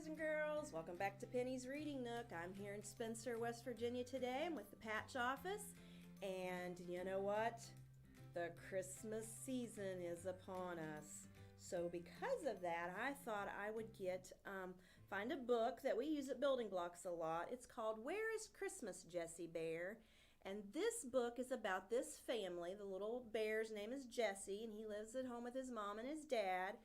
boys and girls. Welcome back to Penny's Reading Nook. I'm here in Spencer, West Virginia today. I'm with the Patch Office. And you know what? The Christmas season is upon us. So because of that, I thought I would find a book that we use at Building Blocks a lot. It's called Where is Christmas, Jessie Bear? And this book is about this family. The little bear's name is Jesse, and he lives at home with his mom and his dad.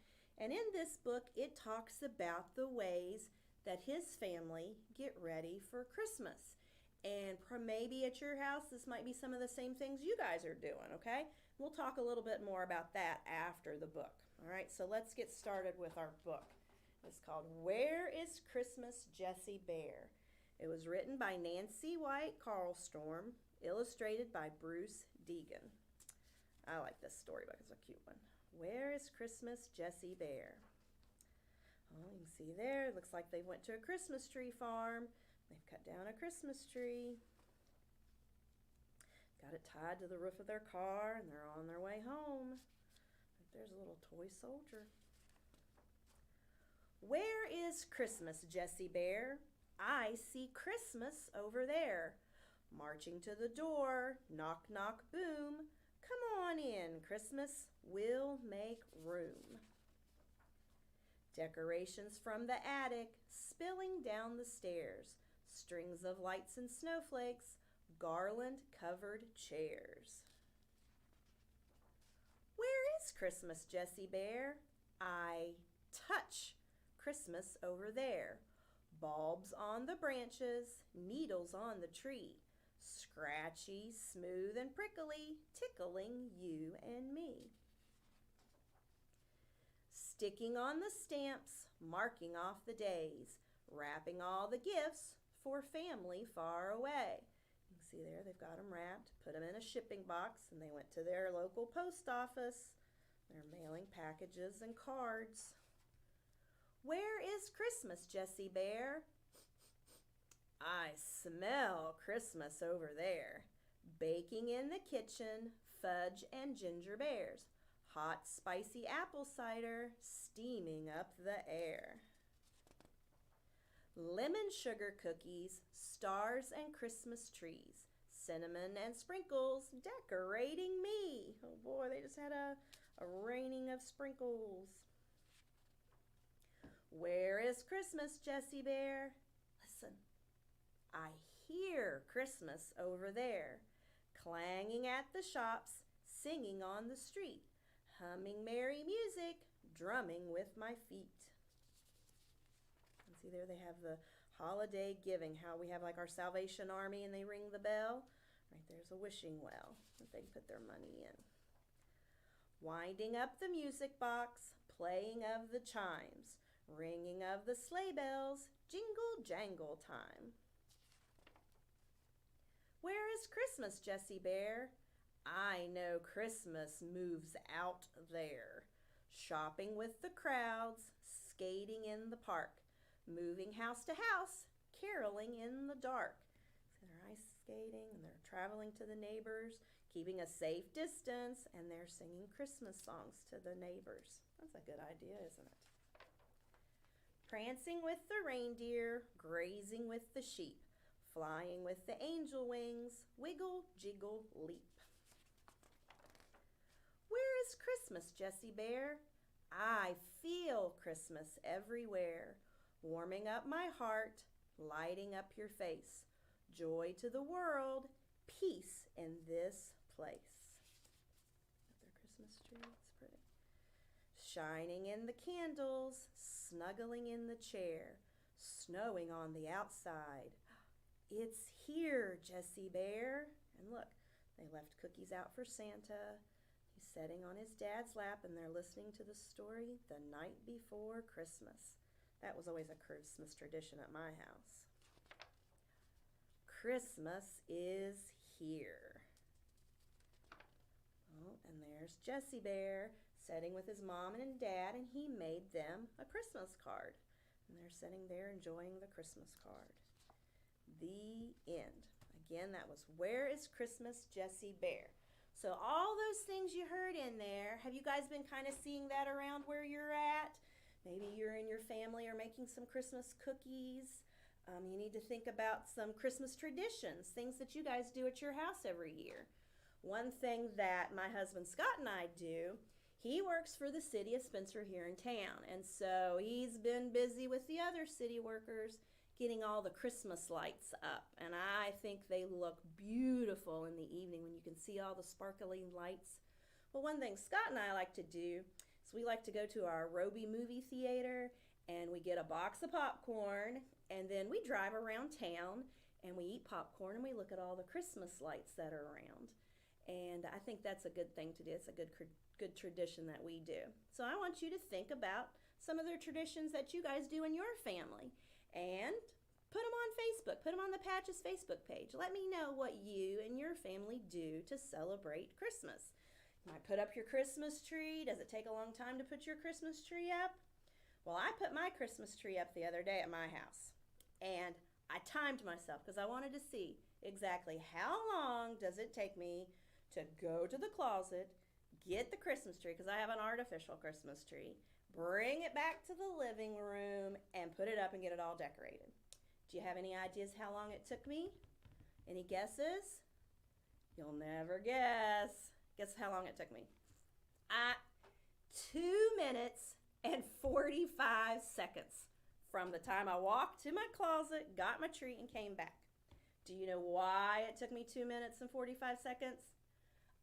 And in this book, it talks about the ways that his family get ready for Christmas. And maybe at your house, this might be some of the same things you guys are doing, okay? We'll talk a little bit more about that after the book. All right, so let's get started with our book. It's called Where is Christmas, Jessie Bear? It was written by Nancy White Carlstorm, illustrated by Bruce Deegan. I like this storybook. It's a cute one. Where is Christmas, Jessie Bear? Oh, you can see there. It looks like they went to a Christmas tree farm. They've cut down a Christmas tree. Got it tied to the roof of their car, and they're on their way home. There's a little toy soldier. Where is Christmas, Jessie Bear? I see Christmas over there. Marching to the door, knock, knock, boom. Come on in, Christmas, we'll make room. Decorations from the attic, spilling down the stairs. Strings of lights and snowflakes, garland-covered chairs. Where is Christmas, Jessie Bear? I touch Christmas over there. Bulbs on the branches, needles on the tree. Scratchy, smooth, and prickly, tickling you and me. Sticking on the stamps, marking off the days, wrapping all the gifts for family far away. You can see there they've got them wrapped, put them in a shipping box, and they went to their local post office. They're mailing packages and cards. Where is Christmas, Jessie Bear? I smell Christmas over there. Baking in the kitchen, fudge and ginger bears. Hot, spicy apple cider steaming up the air. Lemon sugar cookies, stars and Christmas trees. Cinnamon and sprinkles decorating me. Oh boy, they just had a raining of sprinkles. Where is Christmas, Jessie Bear? Listen. I hear Christmas over there, clanging at the shops, singing on the street, humming merry music, drumming with my feet. And see there they have the holiday giving, how we have like our Salvation Army and they ring the bell. Right there's a wishing well that they put their money in. Winding up the music box, playing of the chimes, ringing of the sleigh bells, jingle jangle time. Where is Christmas, Jessie Bear? I know Christmas moves out there. Shopping with the crowds, skating in the park, moving house to house, caroling in the dark. So they're ice skating and they're traveling to the neighbors, keeping a safe distance, and they're singing Christmas songs to the neighbors. That's a good idea, isn't it? Prancing with the reindeer, grazing with the sheep. Flying with the angel wings, wiggle, jiggle, leap. Where is Christmas, Jessie Bear? I feel Christmas everywhere, warming up my heart, lighting up your face. Joy to the world, peace in this place. Got their Christmas tree, it's pretty. Shining in the candles, snuggling in the chair, snowing on the outside. It's here, Jessie Bear. And look, they left cookies out for Santa. He's sitting on his dad's lap and they're listening to the story The Night Before Christmas. That was always a Christmas tradition at my house. Christmas is here. Oh, and there's Jessie Bear sitting with his mom and dad, and he made them a Christmas card. And they're sitting there enjoying the Christmas card. The end. Again, that was Where is Christmas, Jessie Bear? So all those things you heard in there, have you guys been kind of seeing that around where you're at? Maybe you and your family are making some Christmas cookies. You need to think about some Christmas traditions, things that you guys do at your house every year. One thing that my husband Scott and I do, he works for the city of Spencer here in town, and so he's been busy with the other city workers getting all the Christmas lights up, and I think they look beautiful in the evening when you can see all the sparkling lights. Well, one thing Scott and I like to do is we like to go to our Roby movie theater and we get a box of popcorn, and then we drive around town and we eat popcorn and we look at all the Christmas lights that are around. And I think that's a good thing to do. It's a good tradition that we do. So I want you to think about some of the traditions that you guys do in your family and put them on Facebook. Put them on the Patches Facebook page. Let me know what you and your family do to celebrate Christmas. You might put up your Christmas tree. Does it take a long time to put your Christmas tree up? Well, I put my Christmas tree up the other day at my house, and I timed myself because I wanted to see exactly how long does it take me to go to the closet, get the Christmas tree, because I have an artificial Christmas tree, bring it back to the living room, and put it up and get it all decorated. Do you have any ideas how long it took me? Any guesses? You'll never guess. Guess how long it took me? 2 minutes and 45 seconds from the time I walked to my closet, got my tree, and came back. Do you know why it took me 2 minutes and 45 seconds?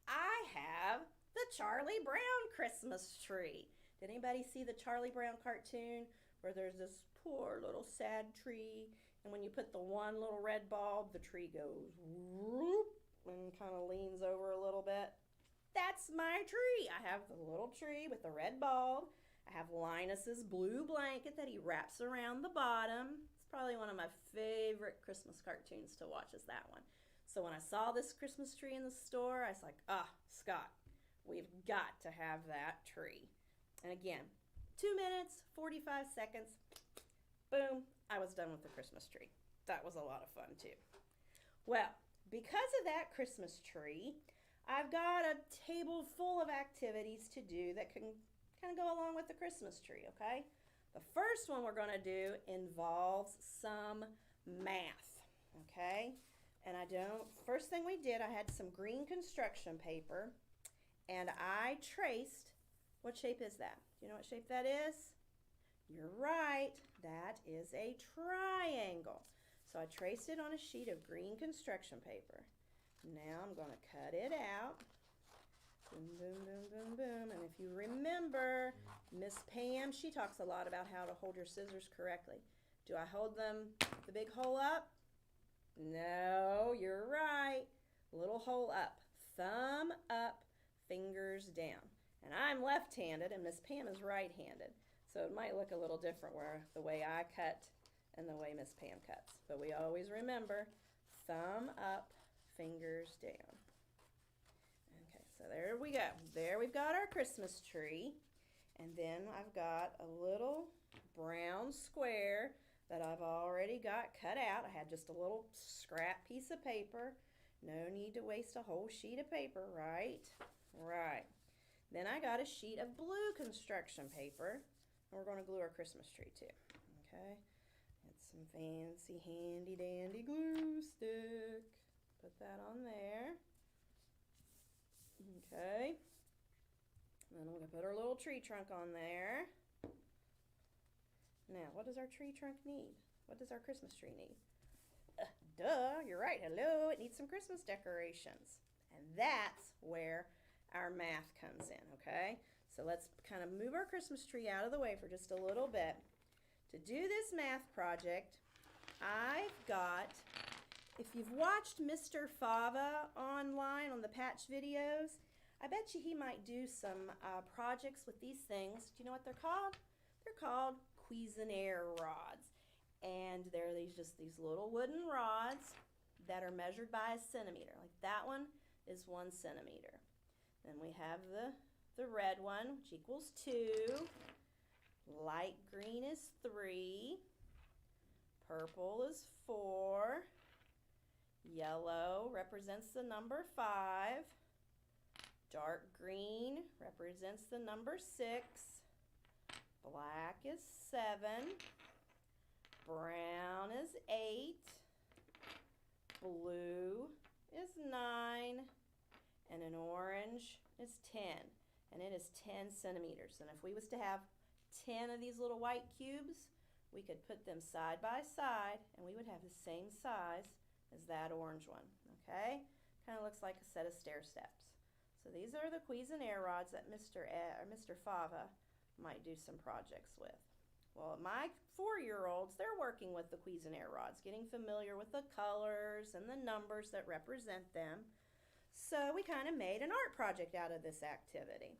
I have the Charlie Brown Christmas tree. Did anybody see the Charlie Brown cartoon where there's this poor little sad tree, and when you put the one little red bulb, the tree goes whoop and kind of leans over a little bit? That's my tree. I have the little tree with the red bulb. I have Linus's blue blanket that he wraps around the bottom. It's probably one of my favorite Christmas cartoons to watch is that one. So when I saw this Christmas tree in the store, I was like, Scott, we've got to have that tree. And again, 2 minutes, 45 seconds, boom, I was done with the Christmas tree. That was a lot of fun too. Well, because of that Christmas tree, I've got a table full of activities to do that can kind of go along with the Christmas tree, okay? The first one we're going to do involves some math, okay? And first thing we did, I had some green construction paper, and I traced, what shape is that? Do you know what shape that is? You're right, that is a triangle. So I traced it on a sheet of green construction paper. Now I'm going to cut it out. Boom, boom, boom, boom, boom. And if you remember, Miss Pam, she talks a lot about how to hold your scissors correctly. Do I hold them the big hole up? No, you're right. Little hole up. Thumb up, fingers down. And I'm left-handed and Miss Pam is right-handed. So it might look a little different where the way I cut and the way Miss Pam cuts. But we always remember, thumb up, fingers down. Okay, so there we go. There we've got our Christmas tree. And then I've got a little brown square that I've already got cut out. I had just a little scrap piece of paper. No need to waste a whole sheet of paper, right? Right. Then I got a sheet of blue construction paper. And we're going to glue our Christmas tree too. Okay. Get some fancy handy dandy glue stick. Put that on there. Okay. And then we're going to put our little tree trunk on there. Now, what does our tree trunk need? What does our Christmas tree need? Duh, you're right. Hello, it needs some Christmas decorations. And that's where our math comes in, okay? So let's kind of move our Christmas tree out of the way for just a little bit. To do this math project, I've got, if you've watched Mr. Fava online on the Patch videos, I bet you he might do some projects with these things. Do you know what they're called? They're called Cuisinart rods. And they're these little wooden rods that are measured by a centimeter. Like that one is 1 centimeter. Then we have the red one, which equals 2. Light green is 3. Purple is 4. Yellow represents the number 5. Dark green represents the number 6. Black is 7. Brown is 8. Blue is 9. And an orange is 10. And it is 10 centimeters. And if we was to have 10 of these little white cubes, we could put them side by side and we would have the same size as that orange one, okay? Kind of looks like a set of stair steps. So these are the Cuisinart rods that Mr. Fava might do some projects with. Well, my 4-year-olds, they're working with the Cuisinart rods, getting familiar with the colors and the numbers that represent them. So we kind of made an art project out of this activity.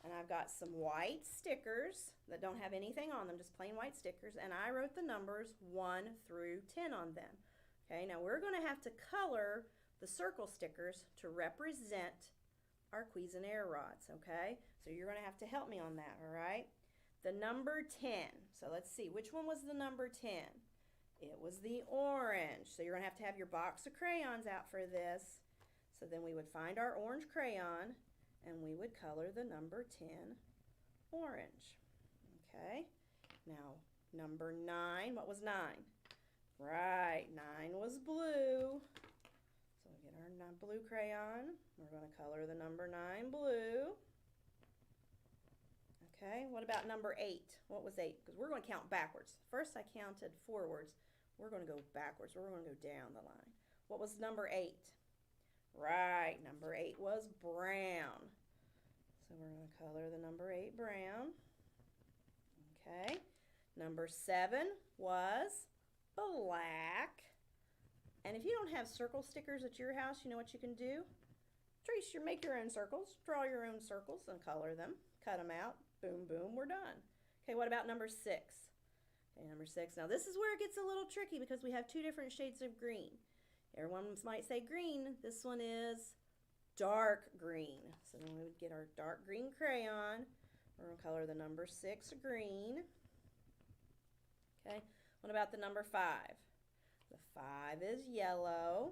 And I've got some white stickers that don't have anything on them, just plain white stickers, and I wrote the numbers 1 through 10 on them. Okay, now we're going to have to color the circle stickers to represent our Cuisinart rods, okay? So you're going to have to help me on that, all right? The number 10, so let's see, which one was the number 10? It was the orange. So you're going to have your box of crayons out for this. So then we would find our orange crayon and we would color the number 10 orange. Okay, now number 9, what was 9? Right, 9 was blue. So we get our blue crayon. We're going to color the number 9 blue. Okay, what about number 8? What was 8? Because we're going to count backwards. First I counted forwards. We're going to go backwards. We're going to go down the line. What was number 8? Right, number 8 was brown. So we're going to color the number 8 brown. Okay, number 7 was black. And if you don't have circle stickers at your house, you know what you can do? Make your own circles, draw your own circles and color them. Cut them out. Boom, boom, we're done. Okay, what about number 6? Okay, number 6. Now this is where it gets a little tricky because we have 2 different shades of green. Everyone might say green. This one is dark green. So then we would get our dark green crayon. We're going to color the number 6 green. Okay, what about the number 5? The 5 is yellow.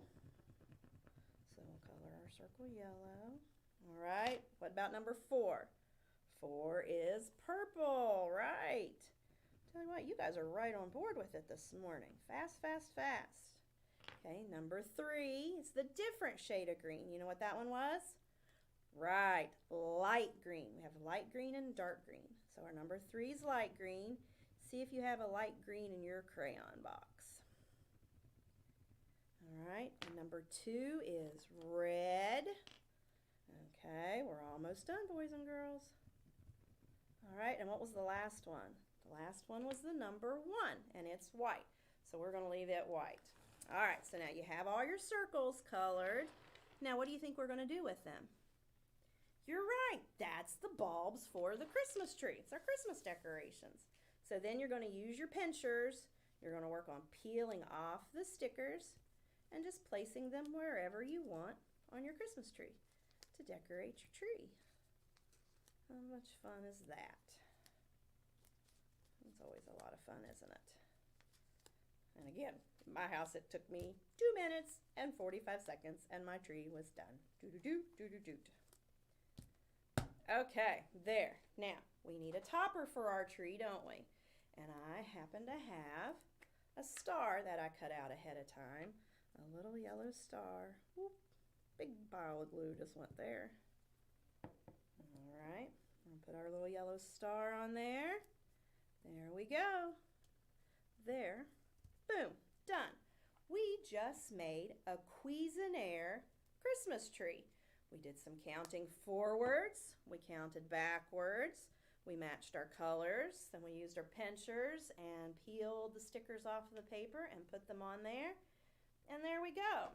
So we'll color our circle yellow. All right, what about number 4? 4 is purple, right. Tell you what, you guys are right on board with it this morning. Fast, fast, fast. Okay, number 3 is the different shade of green. You know what that one was? Right, light green. We have light green and dark green. So our number 3 is light green. See if you have a light green in your crayon box. All right, and number 2 is red. Okay, we're almost done, boys and girls. All right, and what was the last one? The last one was the number 1, and it's white. So we're going to leave it white. All right, so now you have all your circles colored. Now what do you think we're going to do with them? You're right, that's the bulbs for the Christmas tree. It's our Christmas decorations. So then you're going to use your pinchers. You're going to work on peeling off the stickers and just placing them wherever you want on your Christmas tree to decorate your tree. How much fun is that? It's always a lot of fun, isn't it? And again, in my house it took me 2 minutes and 45 seconds and my tree was done. Doo-doo-doo, doo-doo-doot. Okay, there. Now, we need a topper for our tree, don't we? And I happen to have a star that I cut out ahead of time. A little yellow star. Whoop, big pile of glue just went there. All right, we'll put our little yellow star on there. There we go. There. Boom, done. We just made a Cuisinart Christmas tree. We did some counting forwards, we counted backwards, we matched our colors, then we used our pinchers and peeled the stickers off of the paper and put them on there. And there we go.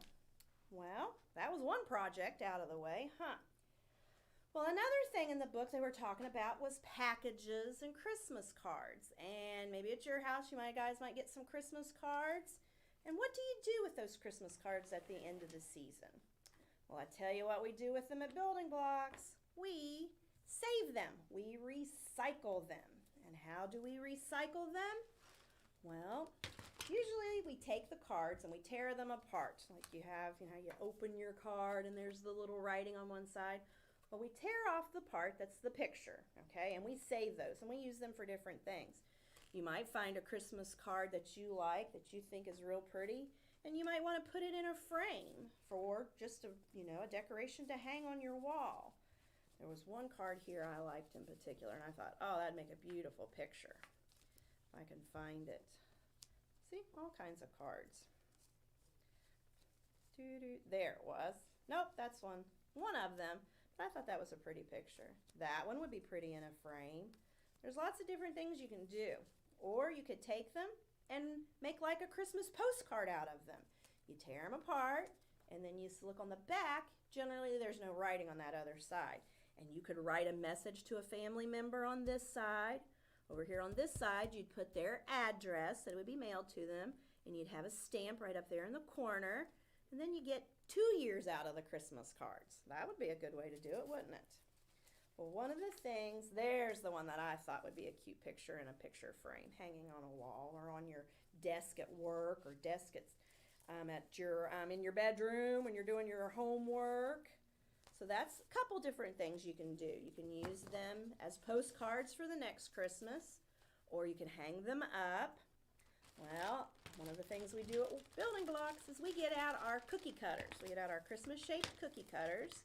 Well, that was one project out of the way, huh? Well, another thing in the book they were talking about was packages and Christmas cards. And maybe at your house you guys might get some Christmas cards. And what do you do with those Christmas cards at the end of the season? Well, I tell you what we do with them at Building Blocks. We save them. We recycle them. And how do we recycle them? Well, usually we take the cards and we tear them apart. Like you have, you open your card and there's the little writing on one side. Well, we tear off the part that's the picture, okay, and we save those, and we use them for different things. You might find a Christmas card that you like, that you think is real pretty, and you might want to put it in a frame for just a decoration to hang on your wall. There was one card here I liked in particular, and I thought, oh, that'd make a beautiful picture. If I can find it. See, all kinds of cards. There it was. Nope, that's one of them. But I thought that was a pretty picture. That one would be pretty in a frame. There's lots of different things you can do. Or you could take them and make like a Christmas postcard out of them. You tear them apart, and then you look on the back. Generally, there's no writing on that other side. And you could write a message to a family member on this side. Over here on this side, you'd put their address that would be mailed to them, and you'd have a stamp right up there in the corner, and then you get 2 years out of the Christmas cards. That would be a good way to do it, wouldn't it? Well, one of the things, there's the one that I thought would be a cute picture in a picture frame, hanging on a wall or on your desk at work or desk in your bedroom when you're doing your homework. So that's a couple different things you can do. You can use them as postcards for the next Christmas, or you can hang them up. Well, one of the things we do at Building Blocks is we get out our cookie cutters. We get out our Christmas-shaped cookie cutters.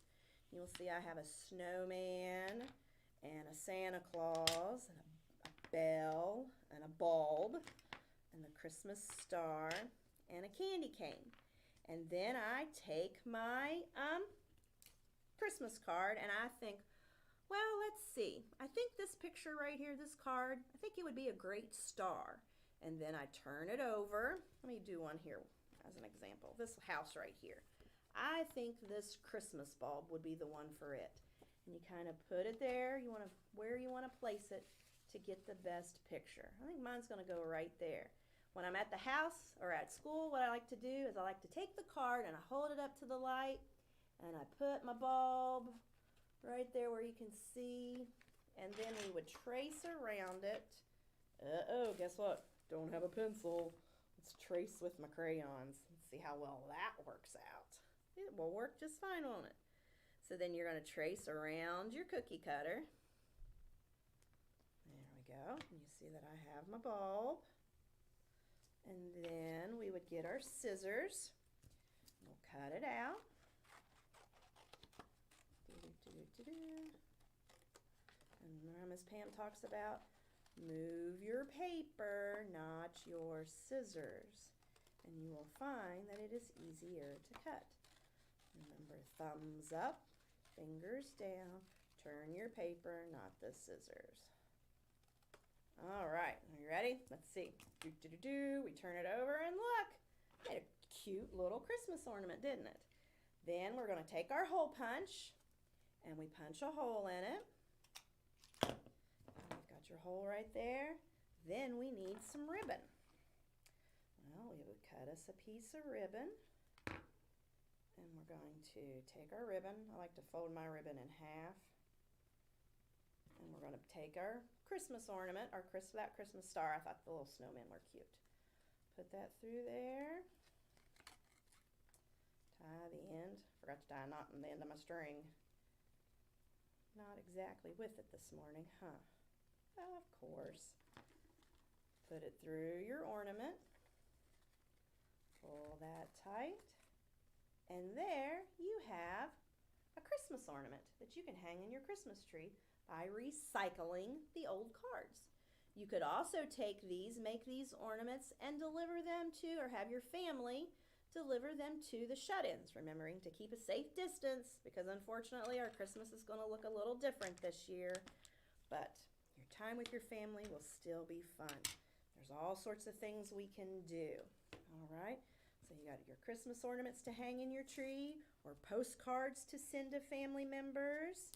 You'll see I have a snowman and a Santa Claus and a bell and a bulb and the Christmas star and a candy cane. And then I take my Christmas card and I think, well, let's see. I think this picture right here, this card, I think it would be a great star. And then I turn it over. Let me do one here as an example. This house right here. I think this Christmas bulb would be the one for it. And you kind of put it there. Where you want to place it to get the best picture. I think mine's going to go right there. When I'm at the house or at school, what I like to do is I like to take the card and I hold it up to the light and I put my bulb right there where you can see, and then we would trace around it. Uh-oh, guess what? Don't have a pencil. Let's trace with my crayons and see how well that works out. It will work just fine, won't it? So then you're going to trace around your cookie cutter. There we go. And you see that I have my bulb. And then we would get our scissors. We'll cut it out. And Miss Pam talks about move your paper, not your scissors. And you will find that it is easier to cut. Remember, thumbs up, fingers down, turn your paper, not the scissors. All right, are you ready? Let's see. We turn it over and look, made a cute little Christmas ornament, didn't it? Then we're going to take our hole punch and we punch a hole in it. You've got your hole right there. Then we need some ribbon. Well, we would cut us a piece of ribbon. And we're going to take our ribbon. I like to fold my ribbon in half. And we're going to take our Christmas ornament, that Christmas star. I thought the little snowmen were cute. Put that through there. Tie the end. Forgot to tie a knot in the end of my string. Not exactly with it this morning, huh? Well, of course. Put it through your ornament. Pull that tight. And there you have a Christmas ornament that you can hang in your Christmas tree by recycling the old cards. You could also take these, make these ornaments, and deliver them to, or have your family deliver them to the shut-ins, remembering to keep a safe distance because unfortunately our Christmas is going to look a little different this year, but your time with your family will still be fun. There's all sorts of things we can do. All right, so you got your Christmas ornaments to hang in your tree or postcards to send to family members.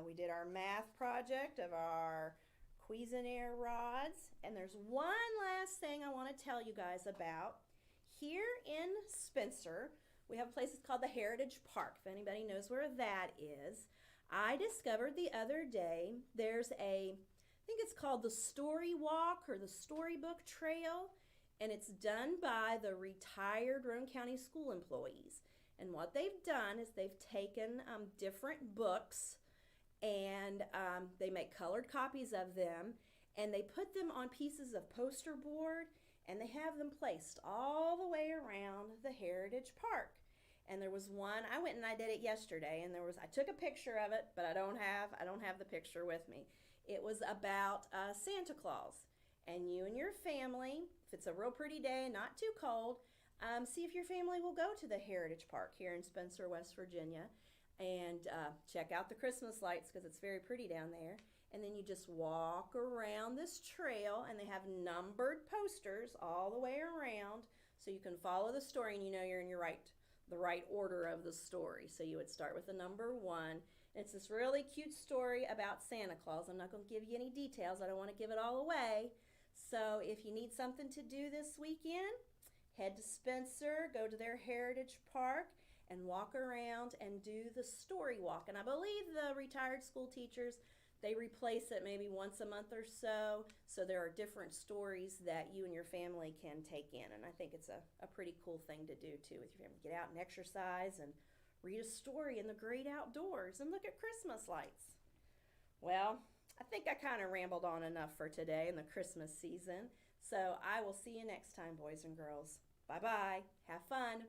We did our math project of our Cuisinart rods, and there's one last thing I want to tell you guys about. Here in Spencer, we have a place called the Heritage Park, if anybody knows where that is. I discovered the other day there's I think it's called the Story Walk or the Storybook Trail, and it's done by the retired Roane County school employees. And what they've done is they've taken different books and they make colored copies of them and they put them on pieces of poster board and they have them placed all the way around the Heritage Park. And there was one, I went and I did it yesterday, and I took a picture of it, but I don't have the picture with me. It was about Santa Claus. And you and your family, if it's a real pretty day and not too cold, see if your family will go to the Heritage Park here in Spencer, West Virginia, and check out the Christmas lights because it's very pretty down there. And then you just walk around this trail, and they have numbered posters all the way around, so you can follow the story, and you know you're in the right order of the story. So you would start with the number 1. It's this really cute story about Santa Claus. I'm not going to give you any details. I don't want to give it all away. So if you need something to do this weekend, head to Spencer, go to their Heritage Park, and walk around and do the story walk. And I believe the retired school teachers, they replace it maybe once a month or so. So there are different stories that you and your family can take in. And I think it's a pretty cool thing to do too with your family. Get out and exercise and read a story in the great outdoors and look at Christmas lights. Well, I think I kind of rambled on enough for today in the Christmas season. So I will see you next time, boys and girls. Bye-bye. Have fun.